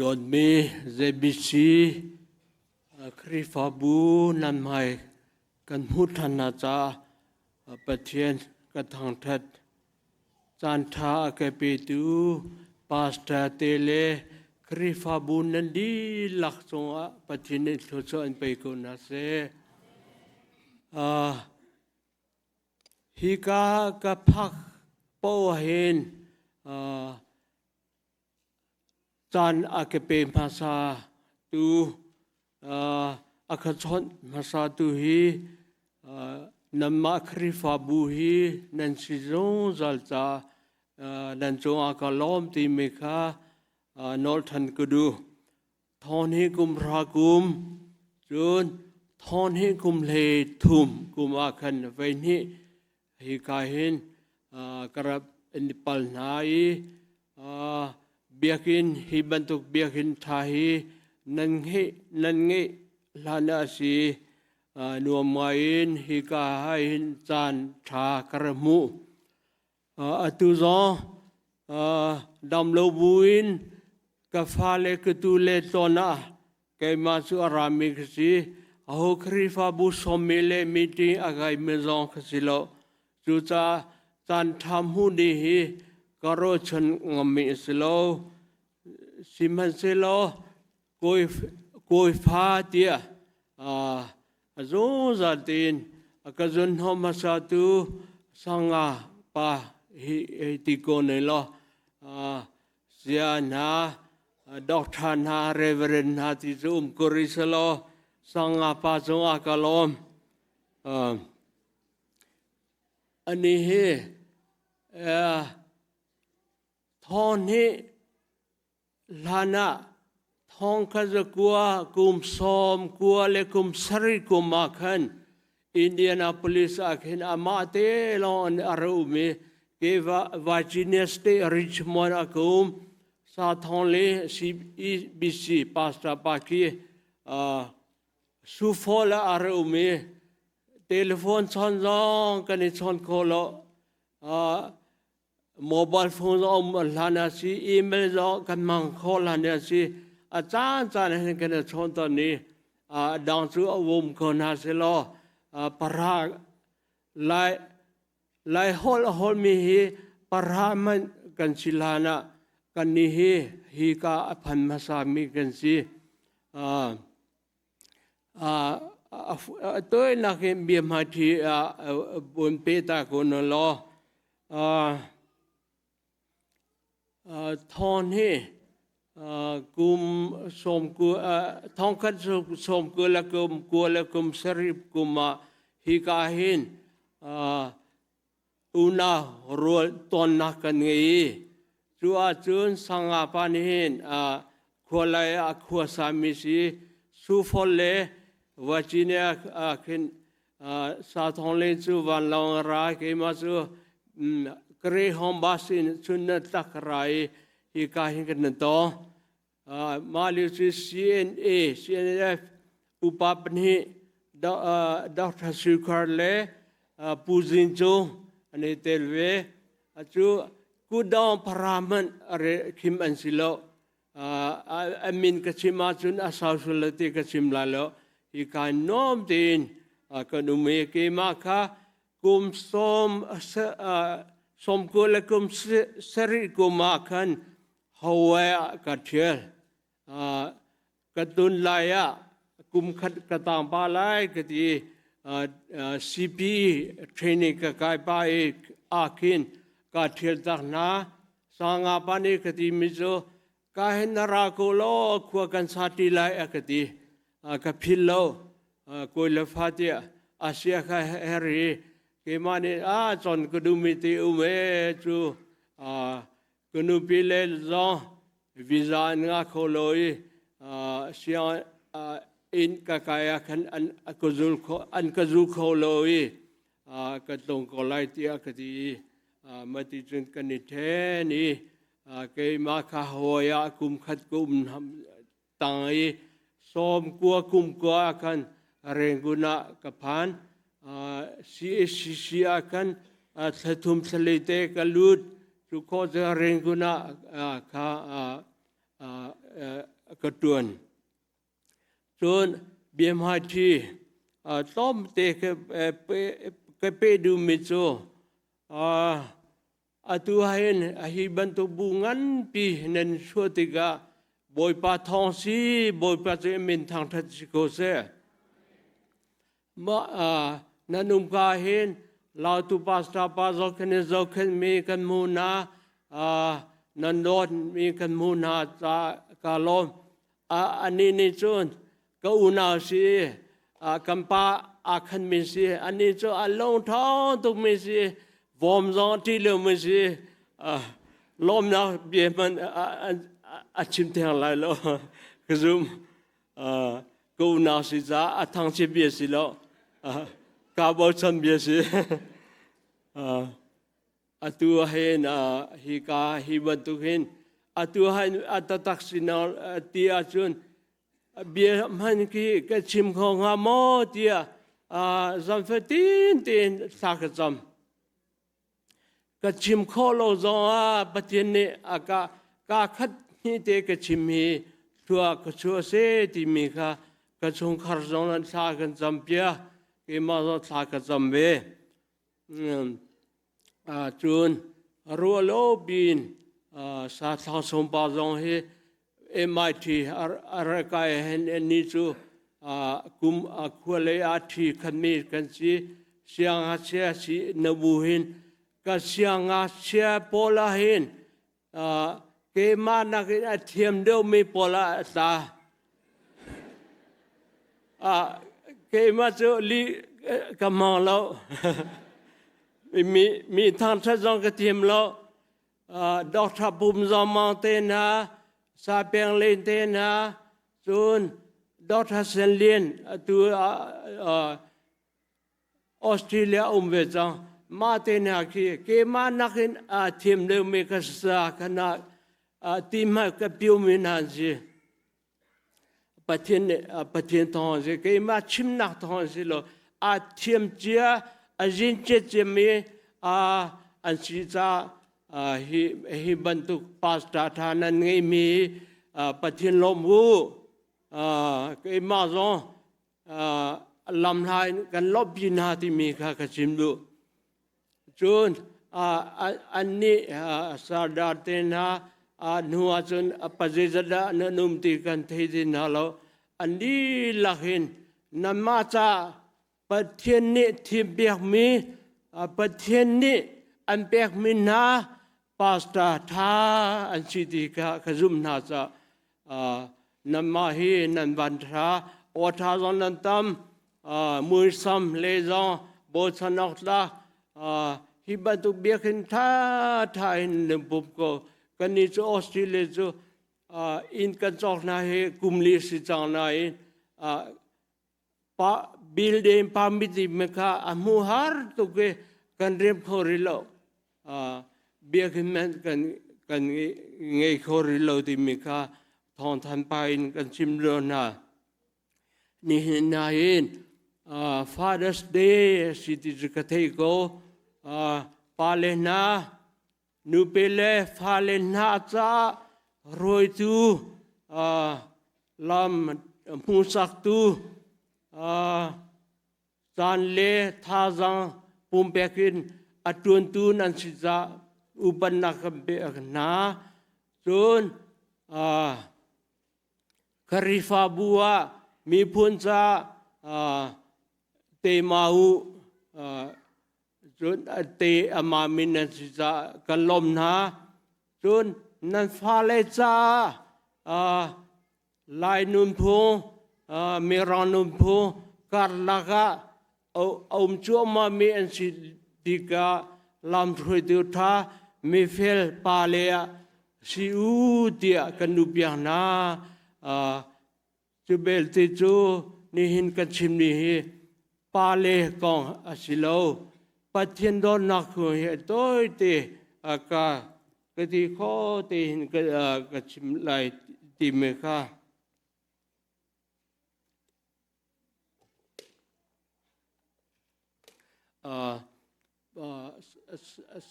ดอนมีเซบิซีคริฟาบูนันไม่กันมุทันนาจาปะเทียนกระทางทัดจันทาเกปิตูปาสตาเตเลคริฟาบูนันดีหลักสงฆ์ปะเทียนทุกส่วนไปกุนาเซฮิกากะพักโปเห็นจันอาเกเปภาษาตูอาคชนภาษาตูฮีนัมมาคริฟาบูฮีนันซิจงจัลตานันจงอากาลอมตีเมฆานอลทันกดูทอนให้กุมรากุมจนทอนให้กุมเลทุมกุมอาคันไว้นี้ฮิกาเห็นกระบอินปัลนาอีbiakin hibantuk biakin tahi nangi lana si nuamain hikahin chan tha karamu atuzon damlo buin kafale ketule tona kay masu arami kasi aho krifa bu somile meeting agay mezon kasilo juta chan thamhu dihi karo chun ngami silo siman silo koi pha tia zo zatin akazun homasatu sanga pa ti ko ne lo siana Dawtnak reverend ha ti zum korisalo sanga pa zo akalom ani heทอนนี้ลานะทองขจกัวกุมซอมกัวเลกุมสริกุมมาขันอินเดียนาโพลิสอาคินอามาเตลอนอารูมีเกวาวาจิเนียสเตริชมอนอากุมซาทองเลซีบีซีปาสตาปากีซูฟอลอารูมีเทเลโฟนชอนจองกันในชอนโคโลmobile phone om lana si email zo kan mang kho lana si chan chan hen kan chon to ni dang chu awum ko na se lo para lai hol mi hi para man kan silana kan ni hi ka phan ma sa mi kan si toy na ke bi ma thi bun pe ta ko no loทอนให้กุมสมกุทองคัดสมกุละกุมสริปกุมฮิกาเห็นอุณารัวตอนนักกันไงจัวจุนสังอาปานเห็นขวลายขวสามิสีสุฟอลเลวัจิเนียขึ้นสาทองเลนจูวันลองราเกมาจูกรีฮอมบาสินชุนตักไรฮิกาฮิกันนั่นต่อมาลิซิ CNF อุปปันหิดอกทัสุคาร์เลปูจินโจอันนี้เตลเวจูกูดองพรามันอะไรคิมอันสิโลอามินกัชิมาจุนอาสาวสุลติกัชิมลาโลฮิกาโนมตินกันอุเมเกมาค่ะกุมสมสมกุลกุมสริกุมาคันฮาวายกัดเชลกัตุนลายะกุมขัดกตามปาลายกตีCP เทรนนิ่งกกายไปอาคินกัดเชลตักนาสังอาปานิกตีมิโซกาเห็นนาราโกโลขวากันสาติลายกตีกับพิลโลกุลฟาติอาเซียคาเฮรีเกมานีจนกดูมิติอุเมจูกนูพิเลซองวิซาเงาโคโลยเสียอินกะกายคันอันกจูโคโลยกะตงโคไลติอากติมาติจุนกันนิเทนีเกมาคาหัวยากุมขัดกุมตังอีสมกัวกุมกัวคันเรงกุณะกับพันCSCC akan thetum thalite kalut ทุกคนจะเรียนกุณะ กระตัวนจนเบียมหาทีต้มเตะก็ไปดูมิโซตัวเห็นฮิบันตุบุงันปีนันชัวติกาบอยปาทองสีบอยปาเจมินทางทัศโกเซมานันุมกาเห็นลาวตุปัสตาปาจอกเนจอกมีกันมูนานันโดนมีกันมูนาจากาลมอันนี้นี่จนก็อุณาสีกัมปาอาคันมิสีอันนี้จนอัลลงท้องตุกมิสีวอมจองที่เลือมิสีลมนะเบียมันชิมเทียงไรแล้วคือซุมก็อุณาสีจ้าทางเชียเบียสีแล้วกาบอชันเบียสีตัวเห็นฮิกาฮิบันตุเห็นตัวเห็นตักสินาที่อาจุนเบียมันคีก็ชิมของหามอที่จำเป็นตีนสักจำก็ชิมข้อโลจงปฏิเนกาขัดนี่เตก็ชิมฮีทัวก็ชัวเสติมีค่ะก็ชงขารจงนั้นสักจำเปียก็มาสักจำเบจุนรัวโลบินสาธารณสมบัติของเฮMIT อะไรกันเห็นนี่จูกุมควรเลยอาทิขันมีกันสิเสียงอาเซียสินบูหินก็เสียงอาเซียโพลาหินเกมานักเทียมเดียวมีโพลาตาเกมาจะลีกำมังแล้วมีทางทัศน์กระเทียมแล้วดอกทับปุ่มจอมองเตนะซาเปียงเลนเตนะส่วนดอกทัศน์เลียนตัวออสเตรเลียเวจังมาเตนะคีเกมานักเทียมเดิมมีกษาขณะทีมกับพิวมินันซีปฏิเนทองซีเกมาชิมนักทองซีโลเทียมเจียจินเจเจมีอันซีจ้าฮิบันตุปาสตาทานันไงมีปฏิลมวูก็มาจงลำลายกันลบยินาที่มีข้ากชิมดูจนอันนี้สาดาเตนะนัวจนปัจจัยนนุมติกันเทดินาเราอันนี้ลักเห็นนมาจ้าปฏิเนทิเบียกมีปฏิเนอันเบียกมีนาปาสตาทาอันสิติกาขจุมนาจานำมาฮีนันบันทราโอทาจนันตัมมือซ้ำเลจงโบชนอกตาฮิบันตุเบียกินท่าอินนบุบโกกันนี้จะออสเตรเลียจะอินกันจอกนาเฮกุมลีสิจังนาอินบิลเดนปามิติเมฆามูฮาร์ตุเกกันเรียบขอริโลเบียกินแมนกันเงยขอริโลติเมฆาทองทันไปกันชิมโรนานี่นาอินFather's Day สิติจกเทโกปาเลนานูเปเลฟาเลนาจ้ารวยตูลำมูสักตูจานเลท่าจังปุ่มเปกินอัตวนตูนันสิจาอุปนักเบกนาส่วนคาริฟาบัวมีพุนจาเตมาหูจนเตอมามินันสิจากันลมนาจนนันฟาเลจาลายนุนพงเมรานุนพงการลักะเอาชัวมามีอันสิติกาลำถอยตุธามีเฟลปาเลอะสิอูเดียกันนุบยานาจุเบลติจูนี่หินกันชิมนี่ปาเลกองอสิโลปัจเจนโดนนักหัวเหตุตัวเตกากติโคเตหินกันชิมไหลติเมฆา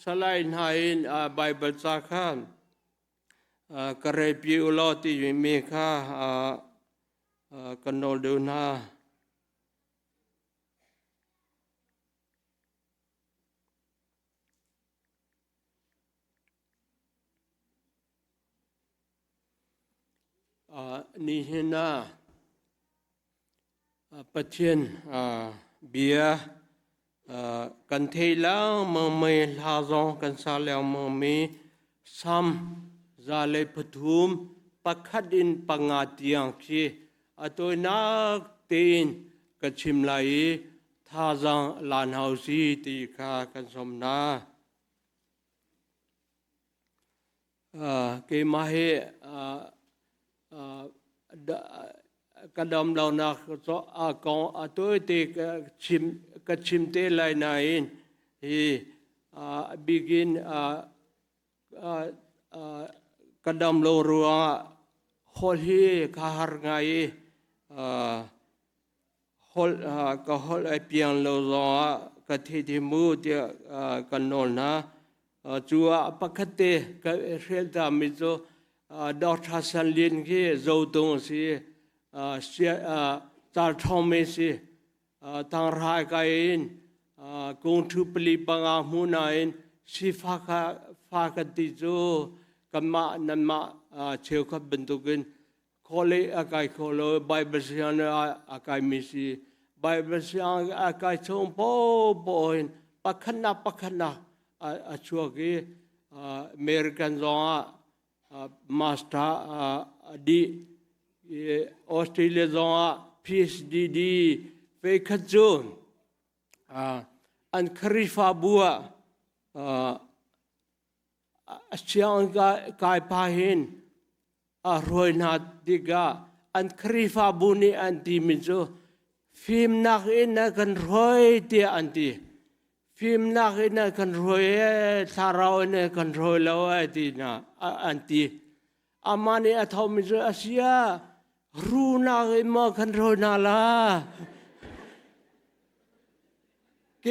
สไลน์ให้ไบเบิลจากข้าม กระไรพิวลอที่อยู่เมฆากันโนดูนานี่เห็นนะปัจเจียนเบียกันเทแล้วมันไม่ลาจงกันซาแล้วมันไม่ซ้ำจะเลยปฐุมปักขัดินปังอาตียงคีตัวนักตีนกชิมไหลท่าจังลานเฮาซีตีขากันสมนาเกมาเฮกระดมเรานักก็กองตัวตีกชิมเตลัยนายฮีbegin กระดมเรารัวฮอลฮีข้าหารไงฮอลก็ฮอลไอเปียงเราจังกะที่มูเดียกันนนนะจัวปกติก็เรียลตามิโซดอกทัศน์ลินที่เราต้องสิเสียจาร์ทอมเสิทางรายกันกงทุปลีปังอามุนัยสิฟากติโจกัมมานันมาเชื่อขับบรรทุกินโคเลอากายโคโลไบเบิลเซียนอากายมิสิไบเบิลเซียนอากายชงโปโปอินปักขณะชัวกีอเมริกันจงมาสเตอร์ดีออสเตรเลียจงพีชดีเฟคจูนอันคริฟาบัวเชียงกายพาหินรวยนาดิกาอันคริฟาบุนีอันดีมิโซฟิมนักอินนักันรวยเตียอันดีฟิมนักอินนักันรวยสาราวนักันรวยแล้วอันดีนะอันดีอามานีอัฐมิโซอาเซียรู้นักอินมากันรวยนาลาเ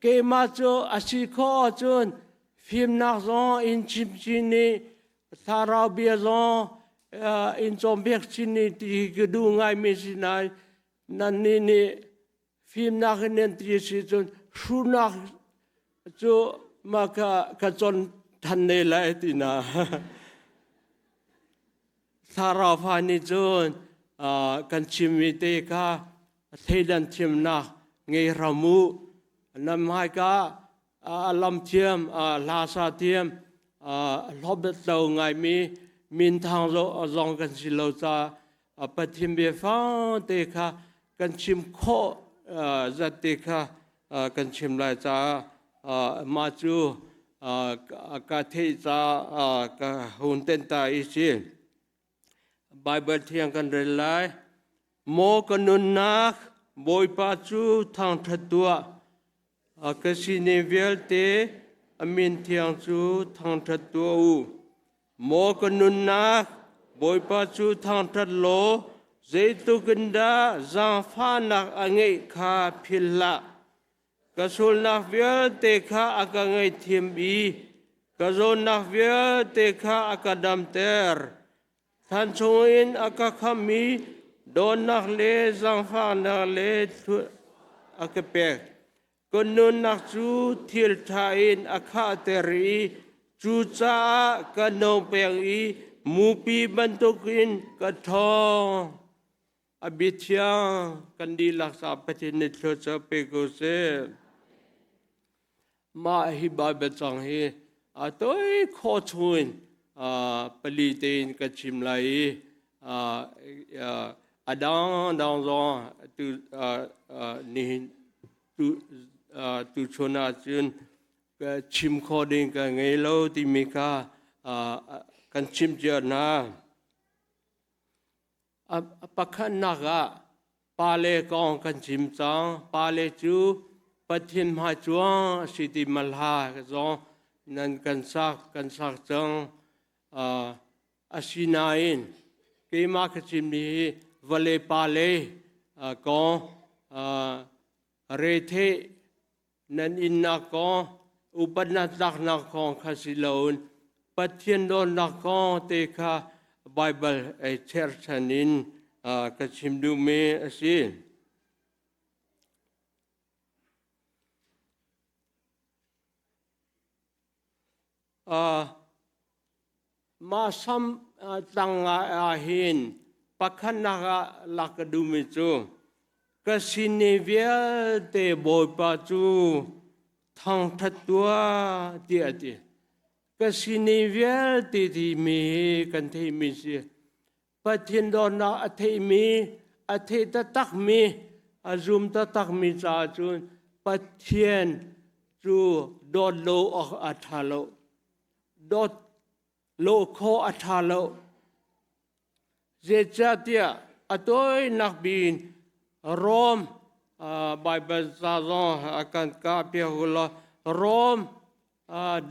กมาโจอาศิโคจนฟิมนักซองอินชิมชินีสาราวเบียซองอินซอมเบียกชินีที่กดูง่ายไม่สินายนั่นนี่ฟิมนักเนียนที่สิจนรู้นักโจมาก็จนทันเนลายตินาสาราวฟานิจนกันชิมิเตกาเทดันชิมนักเงยรามูนำให้กาลำเทียมลาซาเทียมลบเตาไงมีทางรองกันสิโลจาปฏิมเบฟังเตคะกันชิมโคจัตเตคะกันชิมลายจามาจูกาเทจากาหุนเตนตาอิสิไบเบิลเทียงกันเรลายโมกันนุนนักบอยปาจูทางทัดตัวกสิเนเวลเตอมินเทียงจูทางทัดตัวโมกันนุนนักบอยปาจูทางทัดโลเจตุกันดาจางฟ้านักอังเงคาพิลละกสุลนักเวลเตคาอักเงยเทียมบีกโซนักเวลเตคาอักดัมเตอร์ท่านชงอินอักขมีโดนนักเลสังฟ้านักเลอักเปกคนนุนนักจูทิลทาอินอักขาเตรีจูจ้ากันนงเปียงอีมูปีบรรทุกินกระทองอบิทยากันดีลักษาปฏินิทรเปกุเซมาฮิบาเบจังเฮตัวขอชวนปลีเตนกชิมไลอดังดังจงตุนี่ตุชนาจุนก็ชิมขอดิงก็ไงเราที่มีค่ากันชิมเจอนะปักขันนักปาเลกองกันชิมจังปาเลจูปฏิมหาจวงสิติมลาจงนั่นกันสักจังอาศินายนเกมาขจิมนี้วเลปาเลกองเรเทนันอินนักกองอุปนัดนักนักของขสิโลน Pathian Dawtnak ko te kha Bible ai church hanin ka chimdu me asi ma sam tanga hin pakhana lakadu me chu ka sinivel te boy pa chu thang thattua ti ati ka sinivel ti mi kan thei mi si Pathian Dawtnak a thei mi a thei ta tak mi a zoom ta tak mi cha chun Pathian chu dot lo a thalo dot lo kho a thalo je cha tia atoi nak bin Rom Bible sa zo akan ka pia hula Rom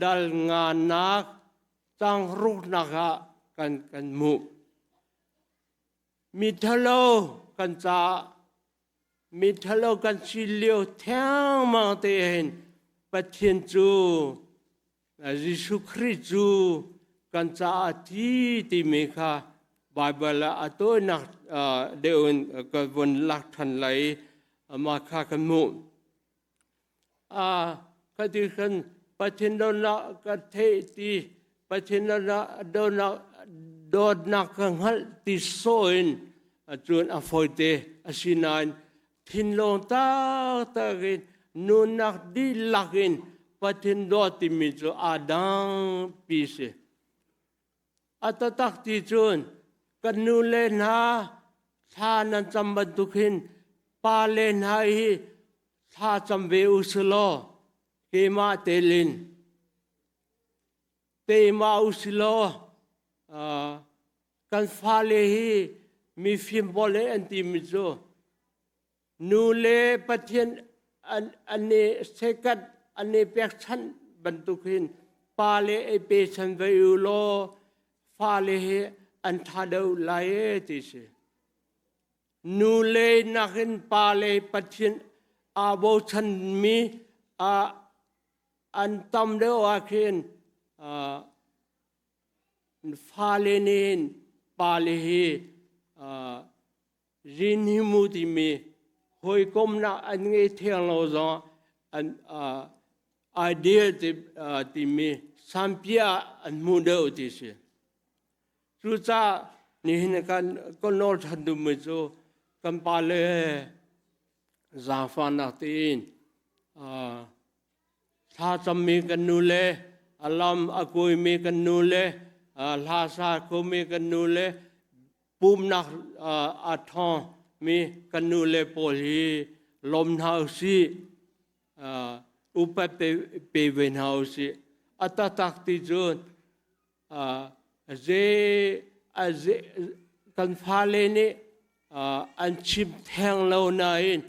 dal nganak tang ruk naka kan mu mi thalo kan cha mi thalo kan silio thang ma te hen Pathian chu Giêsu Christ chu kan cha ti me kha Bible atoi nak deun ka von lak than lai ma kha kan mu ka ti kan Pathian Dawtnak ka the ti Pathian Dawtnak ka ngal ti soin chun a foite asinan thin long ta rin nun nak di lakin Pathian Dawt ti mi chu adang pi se atatak ti chun kan nu len ha tha nan cham ban tu khin pa len ha hi tha cham ve uslo ke ma telin te ma uslo kan fa le hi mi phim bole anti mi zo nu le Pathian ane sekat ane pek chan ban tu khin pa le e pe chan ve u lo fa le hi an tha dau lai ti se nu le nakin pa le Pathian a bo chan mi an tam de wa khin fa le nin pa le hi rin hi mu ti mi hoi kom na an nge thiang lo zo an idea ti mi sampia an mu de ti se chu cha ni hin kan nol than du me chu kan pa le za fa na tin tha cham mi kan nu le alam akoi mi kan nu le la sa ko mi kan nu le pum nak a thon mi kan nu le pol hi lom hau si upa pe ven hau si atatak ti chun je kan pha le ni an chim thang lo na in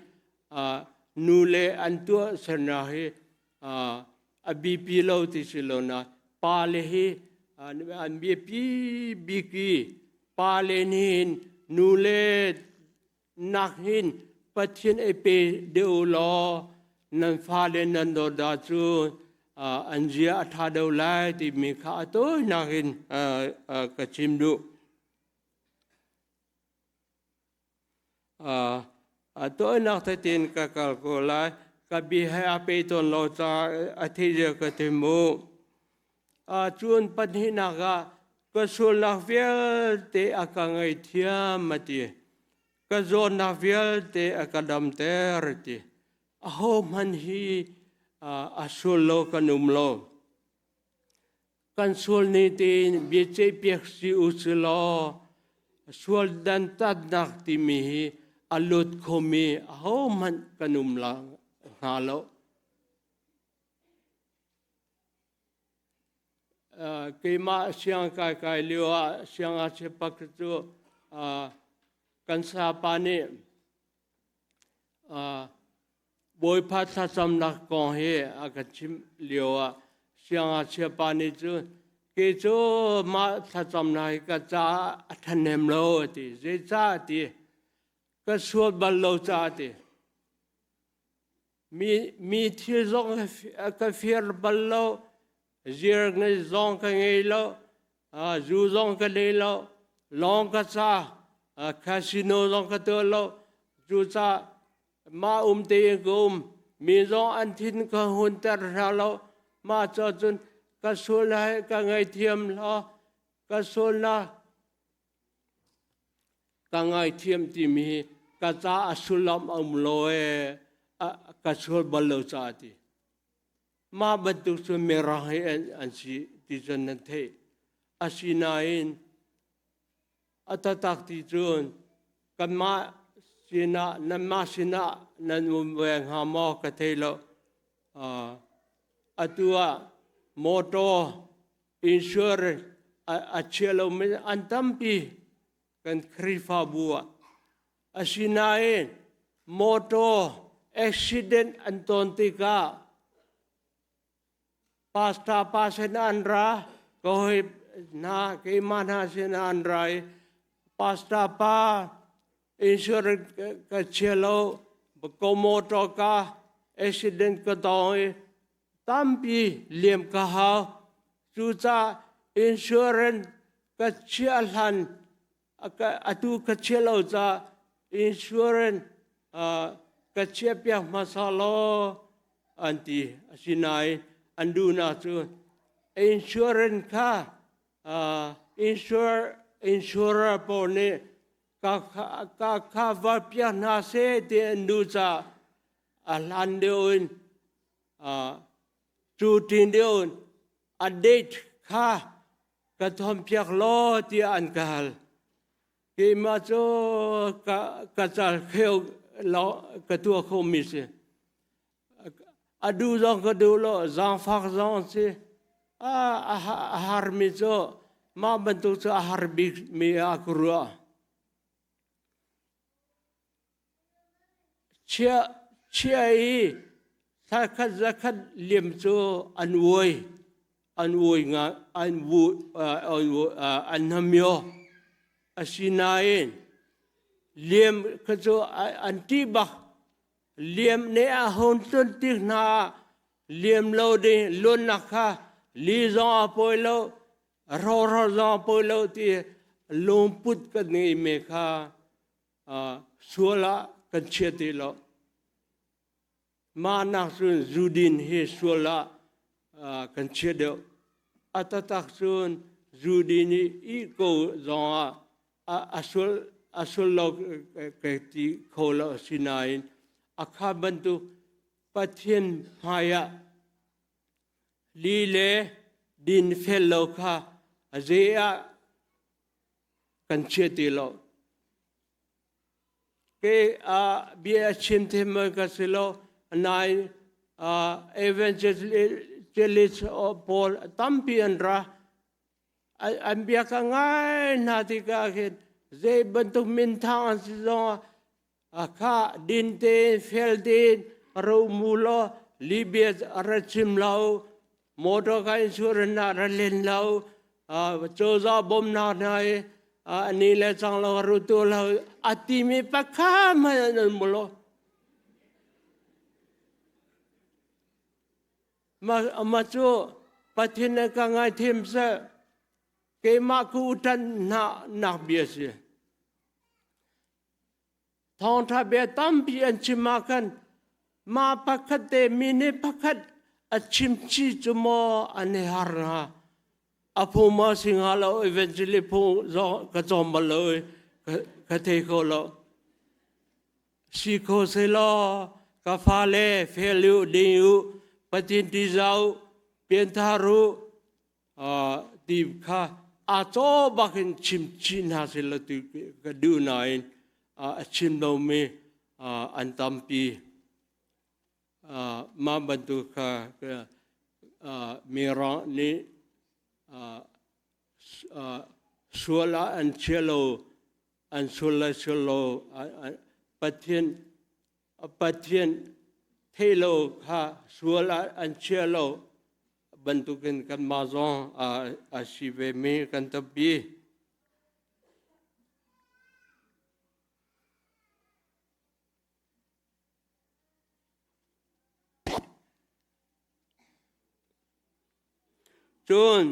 nu le an tu sana hi a bp lo ti si lo na pa le hi an bp biki pa le nin nu le nak hin Pathian e pe de lo nan pha le nan do da chu an zia tha do lai ti mi kha to na hin ka chim du to nak ta tin ka kal ko lai ka bi ha pe ton lo cha a thi je ka te mu chun pan hi na ga ka sul na vel te akangai thiam ma ti ka zon na vel te akadam te rti a ho man hi a sul lo kanum lo kan sul ni tin bi che pek si uslo sul dan tad nak ti mi alut khomi a ho man kanum la ha lo ke ma siang kai liwa siang a che pak chu kan sa pa ni boy pha tha cham nak ko he a ka chim liwa siang a che pa ni chu ke chu ma tha cham nai ka cha than nem lo ti je cha ti ka suat bal lo cha ti mi thi zong ka fier bal lo zier ngai zong ka ngai lo zu zong ka nei lo long ka sa casino zong ka to lo zu sa ma te mi zong an thin ka hun tar ra lo ma cho chun ka sul hai ka ngai thiam lo ka sul na ka ngai thiam ti mi ka cha asulam loe ka sul balo cha ti ma bantu su merah an si ti jan nan the asinain atatak ti chun kan ma sina nan ma sina nan weng ha mo ka thelo atua moto insurance a chelo me antampi kan krifa bua asinain moto accident antontika pasta pasen andra kohoi na ke mana sen andrai pasta pa insurance ka chelo ko moto ka accident ka doi tampi liem ka ha chu cha insurance ka chialan atu ka chelo cha insurance ka chepya masalo anti asinai anduna chu insurance ka insurer pone ka cover pya na se de andu cha alandeun chu tin deun a date ka ka thom pyak lo ti an kal ke ma cho ka cha kheu lo ka tu kho mi se adu zong ka du lo zang fak zong se har mi cho ma bantu cho har bi mi akrua chia yi sa khat zakat lim cho an woi nga an namyo asinain lim ka cho an ti ba liam ne a hon tun ti na liam lo de lon na kha li zong a poi lo ro zong poi lo ti lom put ka nei me kha suala kan che ti lo ma na sun zudin he suala kan che de atatak sun zudin i ko zong asul lo ke ti ko lo sinain akha bantu Pathian haya lile din fellow kha azea kan cheti lo ke bia chimte ma ka silo nai evangelist Paul tampian ra an bia ka ngai na ti ka ke ze bantu min thang so akha din te fel din ro mulo libya arachim lao moto ka insurance na ralen lao cho za bom na nai ani le chang lo ru tu lo ati mi pakha ma mulo ma cho Pathian ka ngai them sa ke ma ku tan na bia se thong tha be tam pi an chimakan ma pakhat te mine pakhat achim chi chumo ane harna apoma singalo eventually po zo ka zombalo ka te ko lo si ko se lo ka fale felu diu Pathian ti zau pian tharu ti kha a cho bakin chim chi na se lo tu ka du nain achim lo me antampi ma bantu ka mera ni suala an chelo an suala chelo Pathian thelo kha suala an chelo bantukin kan mazong asive me kan tabi จน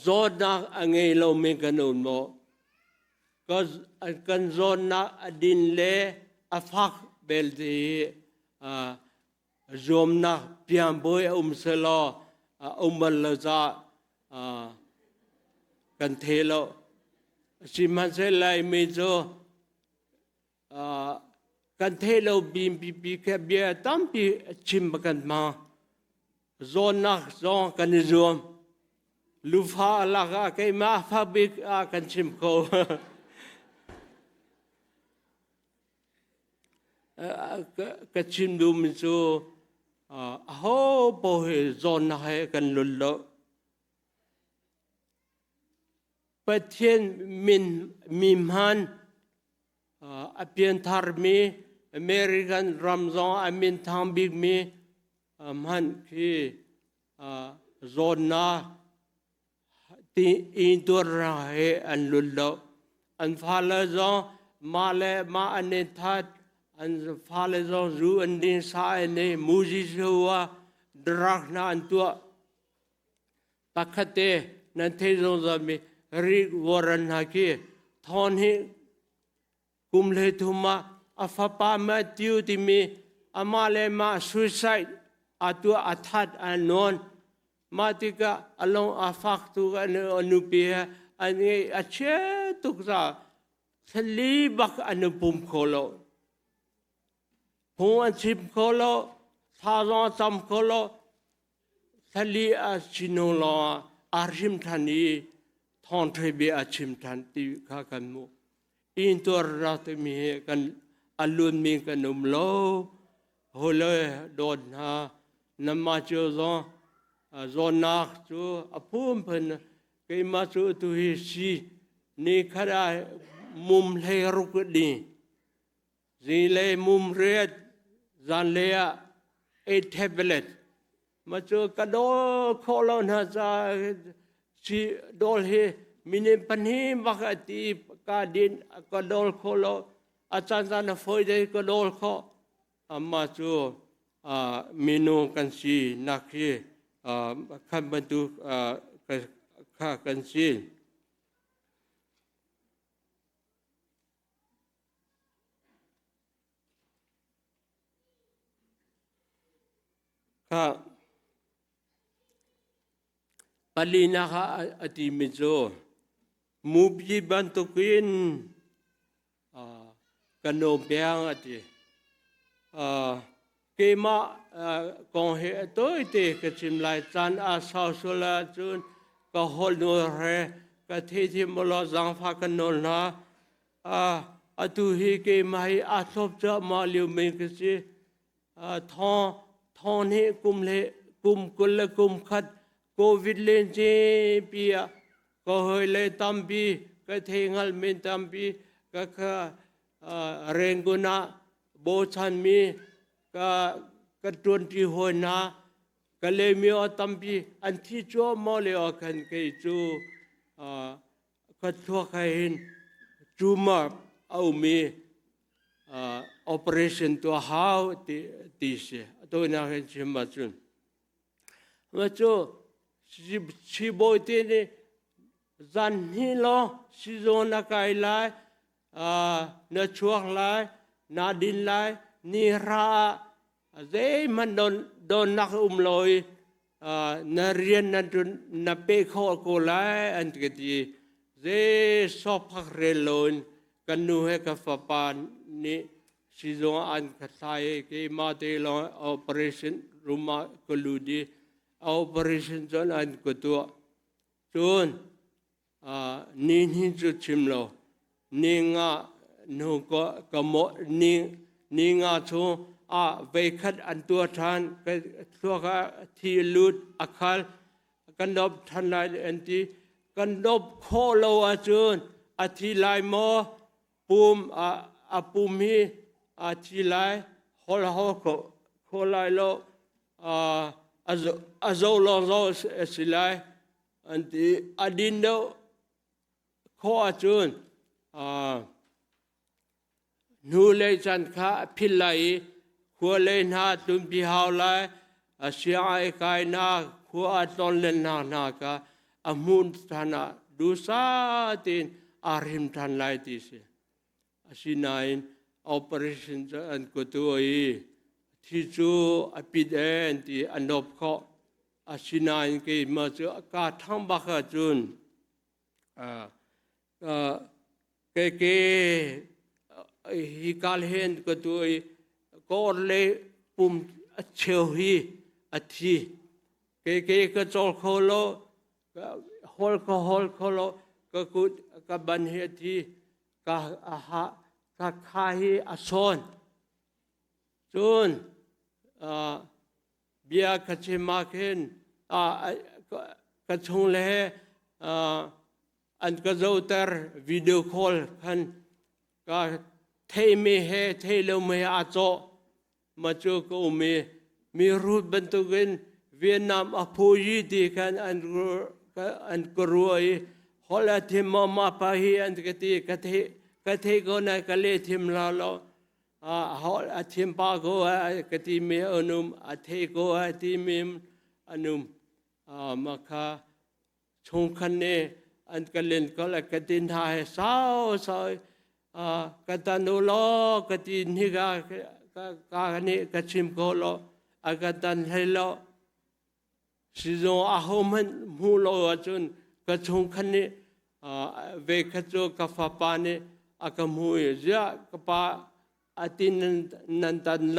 โซนนักอังเงเราไม่กันนู่นโมก็กันโซนนักดินเล่อฟักเบลตีจอมนักเพียงบ่อยเสลอบัลลจะกันเทโลสิมันเสลายมิโซกันเทโลบิมปีแคบเบียตั้มปีชิมกันมาโซนนักโซนกันจอมลูฟ้าลักไก่มาฟาบิกกันชิมเขาก็ชิมดูมิโซโฮโบเฮโซนนักให้กันลุลโลประเทศมิมฮันอเปียนทาร์มีอเมริกันรัมซอนอเมนทามบิกมีมันคือโซนนักที่อินตัวเราให้อันลุลโลอันฟาเลซอนมาเลมาอันเนทัดอันฟาเลซอนรูอันดินสายเนมูจิชัวดรักนาอันตัวตักเตนันเทซอนซามีริกวอรันฮักีทอนฮีกุมเลทุมาอาฟาปามาติวติมีอามาเลมาสุดไซด์อาตัวอัฐัดอันนอนมาติกาอลองอาฟักตุกันอนุปีฮอันนี้อาเชตุกซาสลีบักอนุปุมโคโลพงอันชิมโคโลทาซอนซัมโคโลสลีอาชิโนลอาริมทันีทอนเทบีอาชิมทันติข้ากันมุอินตัวเราจะมีกันอลุนมีกันนุมโลโฮเลยโดนฮานำมาเจอซอนโซนักจูอภูมิพันเกี่ยมาจูตุฮิซีนี่ขดามุมเลรุกดีจีเลมุมเรียดจันเลียเอเทเบเลตมาจูกระโดดโคลอนฮาซาชีโดลเฮมินิปันฮีวักตีกาดินกระโดดโคโลอาจารย์จันฟอยเดกระโดดโคมาจูมินูกันซีนักเฮขันบรรทุกข้ากันซีข้าปลีนาข้าอติมิโซมูบีบันตุกินกันโนเบียงอติเกมากองเหตุตัวเตะกจิมลายจันอาสาวสุลาจุนก็ฮอลนูเรก็เทที่มลจังฟ้ากันนนนะตุฮีเกมาให้อาทบจะมาลิวเมกสิทอนให้กุมเลกุมกุลกุมขัดโควิดเลนเจปีก็เฮยเลยตัมปีก็เทงัลเมนตัมปีก็เรงกุนาโบชันมีก็ตวนที่หัวนาก็เลยมีอตัมปีอันที่ชัวมอเลยอกันเกยจูก็ทั่วใครเห็นจูมาเอามีoperation ตัวหาวตีเสียตัวนักเห็นชิมมาจุนมาจูชิบอยตีนี่จันฮิโลชิโซนักไอไลนาชัวไลนาดินไลนิราเจมันโดนนักลอยนาเรียนนั่นจุนนับเปโคโกไลอันที่เจสอบพักเรลอนกันนูให้กับฟ้าปานนี่สิจงอันขัดใจเกี่ยมาเตลอง operation รูมาก็ลูดี operation จนอันก็ตัวจนนี่จุดชิมโลนี่งาหนูก็กมนี่งาชูเวคัดอันตัวทานก็ตัวก็ที่ลุดอักขลกันดบทันไลอันที่กันดบโคโลอาจุนอธิไลโมปุมปุมฮีอธิไลฮอลฮอกโคไลโลอาโซลองโซสิไลอันที่อดินโดโคอาจุนนูเลยจันข้าพิลไลขัวเลยนาตุนพิฮาวไล เสียไอ้กายนาขัวตอนเล่นนากะอมุนธนาดูซาตินอาริมทันไลติเสสินายน operation จะอันกุตัวที่จูอภิเดนที่อันดบเขาสินายนเกี่ยมาจูกาทั้งบักจุนเก๋ฮิกาลเฮนกุตัวก็เลยปุ่มเชียวฮีอธิเก๋ก็จอลโคโลฮอลโคโลก็กุดก็บันเฮทีก็ก็ข้าฮีอสอนจุนเบียกเชมาเคนก็ชงเลอันก็จะอุตร์วิดีโอคอลกันก็เทมีเฮเทเลมีอาโจมาจูก็มีรูปบรรทุกนเวียดนามอภูยิดีกันอันกรัวฮอลทิมมาพาฮีอันกติกติก็นักเลทิมลาโลฮอลทิมปาโกกติมีอนุมอเทโกติมีอนุมมาค่ะชงคันเนอันก็เล่นก็เลยกตินหายสาวกตันโนโลกตินฮิกากาเนกชิมโกโลอากตันให้โลสิโซอาโฮมันมูโลจนกชงคันเนเวกโจกฟ้าปานีอากมูยจะกปาอตินันตันโล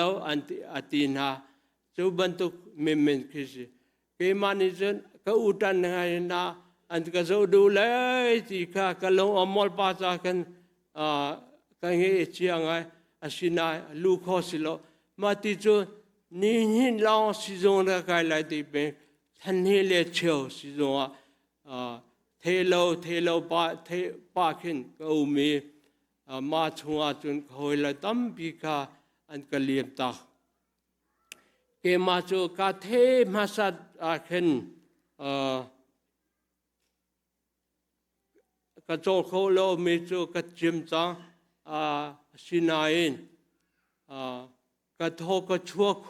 อตินาจูบันตุกเมมคิสิเกมานิจนก็อุตันไงนะอันก็จะดูเลยที่ก็ลงอมอลปาจากกันกันเงี้ยเชียงไงสินายลูกเขาสิโลมาติจูนี่ลองสิจงระกายไล่ที่เป็นท่านนี่เลี้ยเชียวสิจงเทโลปาขึ้นก็มีมาชัวจนคอยละตั้มปีกาอันก็เลี้ยตาเกมาจูกาเทมาสัดขึ้นกระโจโคโลมีจูกระจิมจังสินายนกระโทกระชัวโค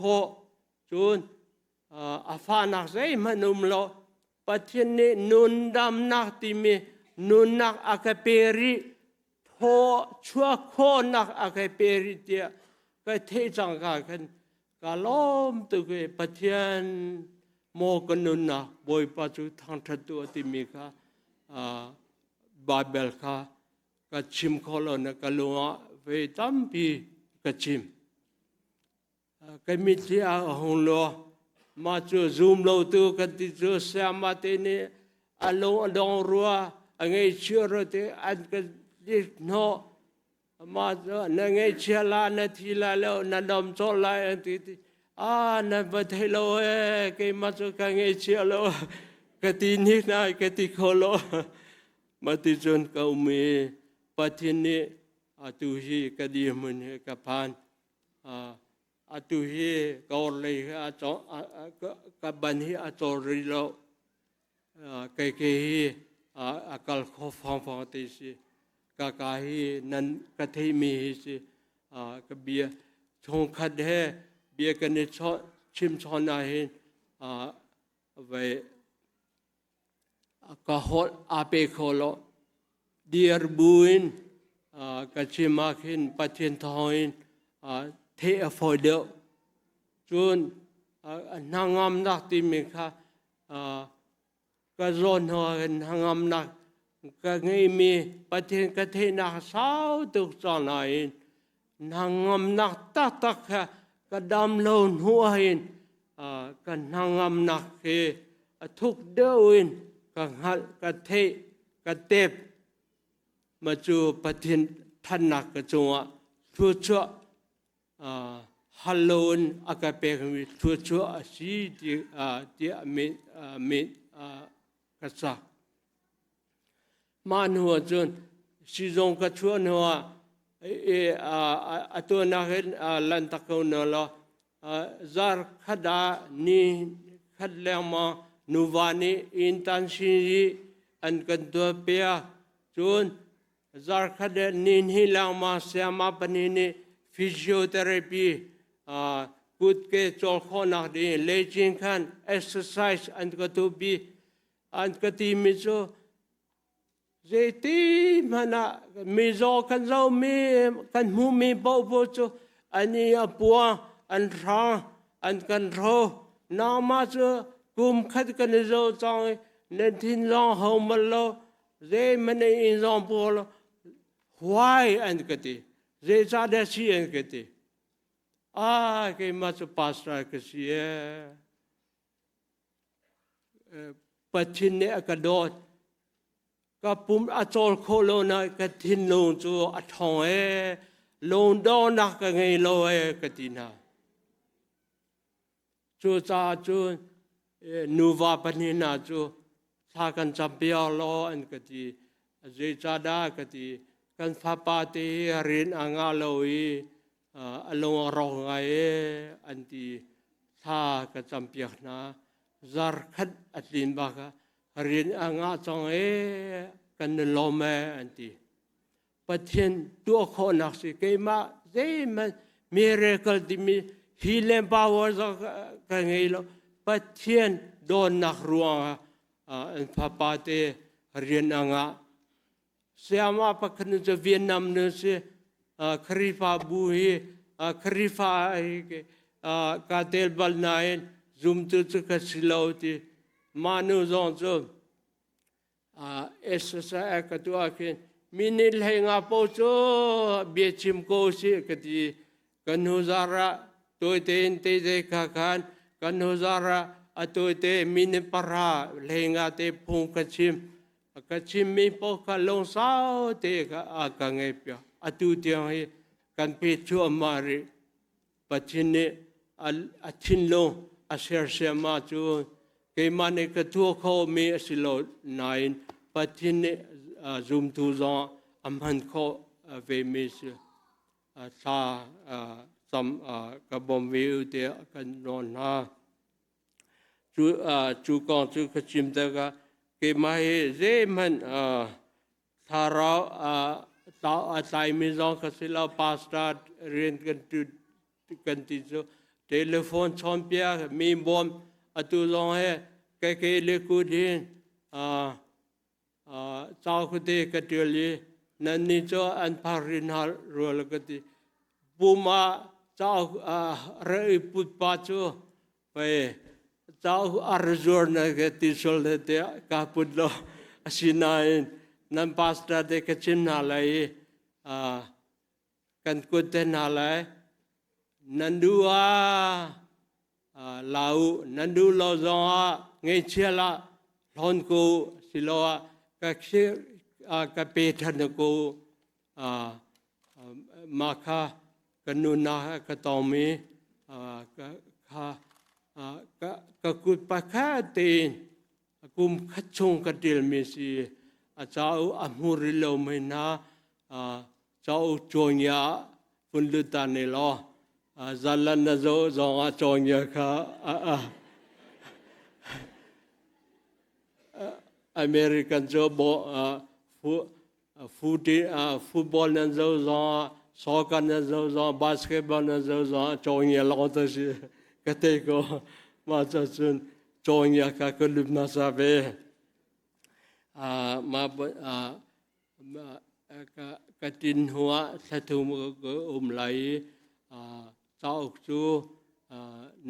จูนอาฟานักใจมันนุ่มโลปัจจุบันนุนดำนักที่มีนุนนักอากาเปรีโทชัวโคนักอากาเปรีเดียก็เทจังกันกาล้อมตุกปัจจุบันโมกันนุนนะบอยปัจจุทางทัดตัวที่มีค่ะบาเบลค่ะก็ชิมโคโลนะก็ลงเวตัมปีก็ชิมก็มีที่หงโลมาจูซูมโลตัวก็ติจูเสียมาเตนี่อารมณ์ดองรัวอันไงเชื่อรถอันก็ดิโนมาจูนั่งไงเชื่อลานาทีละแล้วนั่นดมโซลายอันที่นั่นบัดเฮโลก็มาจูก็ไงเชื่อโลก็ตีนี่นะก็ตีโคโลมาติจนก็มีปัจจุบันตุฮีก็ดีมันก็ผ่านตุฮีก็เลยก็บันฮีจอริโลก็ฮีก็ขอฟังติสิก็ฮีนั้นก็ที่มีสิก็เบียชงคัดเฮเบียกันในชิมชอนนาเห็นไว้ก็ฮอลอาเปโคโลเดียร์บุญก็ชิมาขึ้นปัจจุบันเทอฟอยเดอจนนางามนักที่มีค่ะก็ร้อนหัวนางามนักก็ไงมีปัจจุบันก็เทนักสาวตุกจอนไหนนางามนักตักค่ะก็ดำลงหัวเห็นก็นางามนักคือทุกเดือนก็หัดก็เทก็เต็บมาจูปฏิทินท่านนักก็จังชั่วฮัลโลนอากาเปกมีชั่วสีที่มีกษัตริย์มาหัวจนสิจงก็ชั่วหัวตัวนักเห็นลันตะกุนละจาร์ขดานี่ขัดเลี้ยงมานูวานีอินทันชีอันกันตัวเปียจนจาร์ขดานี่ฮิลามาเสียมาปนินีฟิสิโอเทอราปี กุดเกจอลข้อนักดีเลจิงขัน exercise อันก็ตัวบีอันก็ตีมิโซเจตีมันอะมิโซกันเรามีกันหูมีบ่บ่โซอันนี้ปัวอันร้างอันกันโรนามาโซกุมขัดกันโซจังเนทินลองเฮามาโลเจมันอินซองปัวโล why อันก็ตีเจซาเดชีอันก็ตีque mas pastor que se Pathian ne akadot ka pum achol kholona ka thin long chu athong long do na ka ngai lo ka tina chu cha chu nuwa panina chu tha kan champia lo an ka ti je cha da ka ti kan pha pa te rin anga loiอารมณ์ร้องไห้อันที่ท่ากระจำเปียกนะจาร์คัดอัดลินบากเรียนอ่างจงกันลมอันที่ปะเทียนตัวคนนักสิเกมาเจมันมีเรื่องที่มีฮีเลนพาวเวอร์กันไงล่ะปะเทียนโดนนักรัวอันพาปาเตเรียนอ่างเสียมาปะคันจะเวียดนามเนี่ยสิคริฟาบูฮีคริฟากาเตลบัลนายนซุมตุตุกัสิลาวติมานุซอนซุเอสเซกตัวกินมินิลเฮงาโปโซเบียชิมโกสิกติกันฮูซาระตัวเตนเตเจคาคันกันฮูซาระตัวเตมินิปาราเลงาเตพงกชิมมีปกลงสาวเตกอากังเอเปียatu tiang hi kan pe chu amari pachine achin lo asher shema chu ke mane ka thu kho me asilo nine pachine zoom tu zo amhan kho ve me sa sam ka bom ve te kan non ha chu kon chu khachim ta ka ke ma he ze man tharaตายมีจองกสิลาพาสตาร์เรียนกันที่จะโทรศัพท์ชอมเปียมีบอมตัวจองให้แก่เล็กดินเจ้าคุเตกติลีนั่นนี่จะอันพารินหารัวลกติปูมาเจ้าเรื่องพุทธปัจจุไปเจ้าอารจวนนักติสลเตะกาพุทธโลสินายนั่นพาสตาร์เด็กชิมนาลัยกันกุดนาลัยนันดูลาวนันดูลาวจงเงยเชียละหอนกูสิโลกักเชื่อกัเปทันกูมาค่ะกันนุนากัตอมีกักุดปะข้าตีนกุมขัดชงกัดเดิลมีสีเจ้าอมูริโลเมนาเจ้าโจงยาฟุนลุตาเนลอจัลลันนโซจงอาโจงยาค่ะอเมริกันโจบฟุตบอลนั่นโซจงสอกเกอร์นั่นโซจงบาสเกตบอลนั่นโซจงโจงยาลองตัวสิกเตโกมาจะซุนโจงยาค่ะก็ลุบนาซาเบมากตินหัวสะทุมก็ไหลเจ้าจู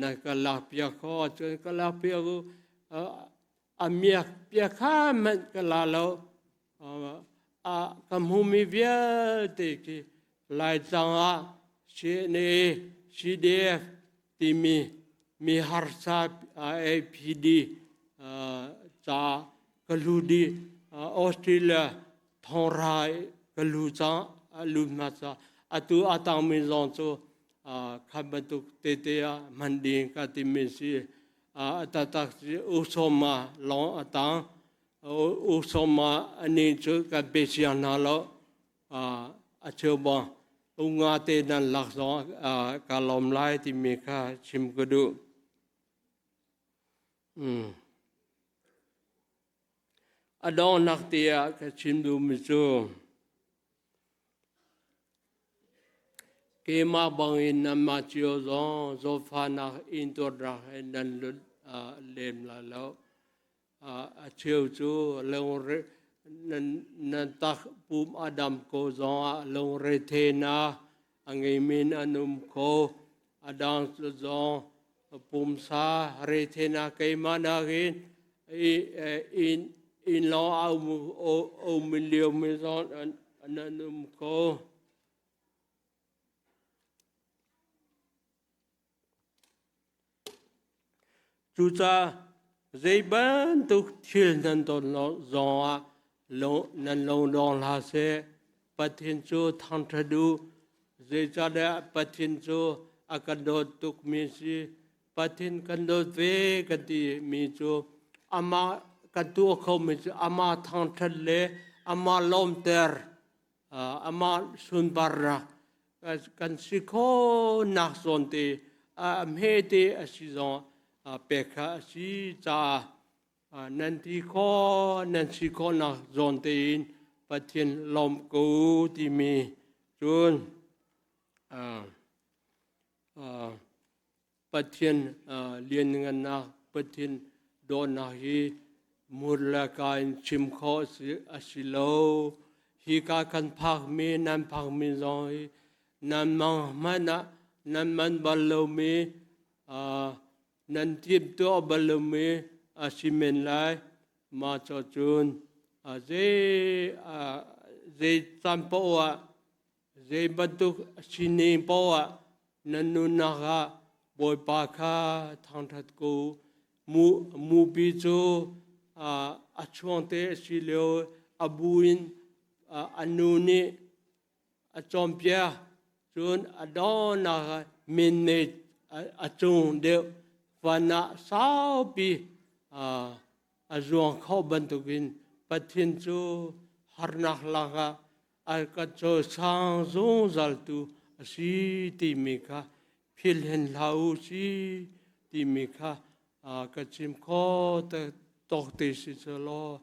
นักลาเปียข้อจนกลาเปียก็เมียเปียข้ามันกลาเราคำหูมีเวียติกิลายจังเชเนชีเดฟที่มีฮาร์ซาเอพีดีจ้ากลูดีออสเตรเลียทองรายกลูจ้าลูมาจ้าตัวตามมีจงโจขับตุกเตเตียมันดีกัติมิสีตักอุสมาลองตังอุสมาอันนี้จุกับเบชิอานาโลเชื่อบ่อุงาเตนันหลักสองกาลอมไลที่มีค่าชิมกดูอดอนนักเตียก็ชิมดูมิจู kema bangin nama chiều gió gió pha na in tuột ra nên lướt lên là lâu chiều chú lâu nên tak bùm Adam ko gió lâu re thế na anh ấy min anum ko Adam gió bùm sa re thế na cái mà na in lo au mình liều mình gió anum ko chú cha dây bán tục thiên nên tôn nó gió nên lâu đòn là sẽ Pathian chú thằng thà đu dây cha đã Pathian chú akan đốt tục mi si Pathian kan đốt về cái gì mi chú ama cái tua không mi chú ama thằng thà lệ ama lom ter ama sun barra kan si ko nak son te he te asi zon pekha si cha nanti ko na zon te in Pathian lom ko ti mi chun Pathian liên ngan na Pathian don na hi murla ka in chim kho si asilo hi ka kan phak mi nan phak mi zon hi nan mana nan man balo mi nan tiếp to balome asimen lai ma cho chun ze tampo ze batuk sini po nanuna boy pa kha thang that ko mu bi cho achonte silio abuin anuni achompia chun adona minne achung de vana sao pi azuang kho bantukin Pathian chu harnak laga ka cho sang zong zal tu si ti mika phil hen lau si ti mika ka chim kho ta tok te si chalo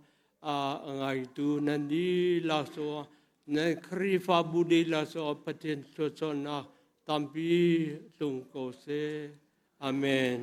ngai tu nandi la so na khrifa budi la so Pathian cho na tampi tung ko se amen.